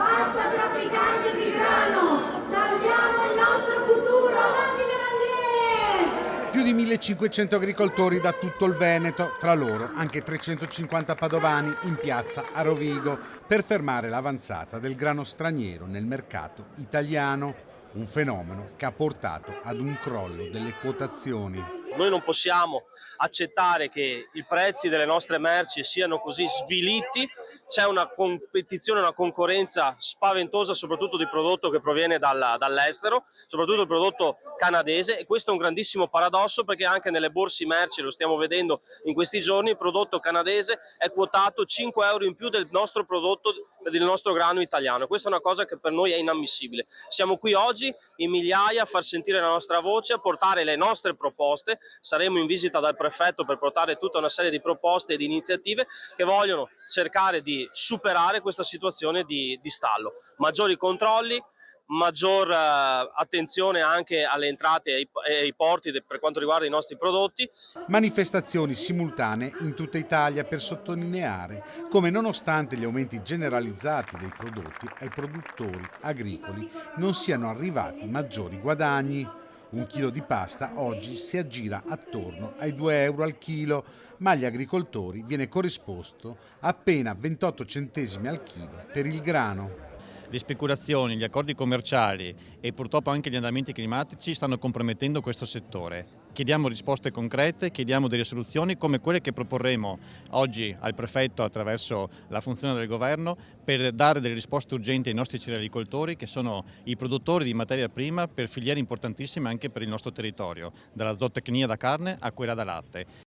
Basta trafficanti di grano! Salviamo il nostro futuro! Avanti le bandiere! Più di 1500 agricoltori da tutto il Veneto, tra loro anche 350 padovani in piazza a Rovigo per fermare l'avanzata del grano straniero nel mercato italiano, un fenomeno che ha portato ad un crollo delle quotazioni. Noi non possiamo accettare che i prezzi delle nostre merci siano così sviliti, c'è una competizione, una concorrenza spaventosa soprattutto di prodotto che proviene dall'estero, soprattutto il prodotto canadese, e questo è un grandissimo paradosso perché anche nelle borse merci, lo stiamo vedendo in questi giorni, il prodotto canadese è quotato 5 euro in più del nostro prodotto, del nostro grano italiano. Questa è una cosa che per noi è inammissibile. Siamo qui oggi in migliaia a far sentire la nostra voce, a portare le nostre proposte. Saremo in visita dal prefetto per portare tutta una serie di proposte e di iniziative che vogliono cercare di superare questa situazione di stallo. Maggiori controlli, maggior attenzione anche alle entrate e ai porti per quanto riguarda i nostri prodotti. Manifestazioni simultanee in tutta Italia per sottolineare come, nonostante gli aumenti generalizzati dei prodotti, ai produttori agricoli non siano arrivati maggiori guadagni. Un chilo di pasta oggi si aggira attorno ai 2 euro al chilo, ma agli agricoltori viene corrisposto appena 28 centesimi al chilo per il grano. Le speculazioni, gli accordi commerciali e purtroppo anche gli andamenti climatici stanno compromettendo questo settore. Chiediamo risposte concrete, chiediamo delle soluzioni come quelle che proporremo oggi al prefetto attraverso la funzione del governo per dare delle risposte urgenti ai nostri cerealicoltori che sono i produttori di materia prima per filiere importantissime anche per il nostro territorio, dalla zootecnia da carne a quella da latte.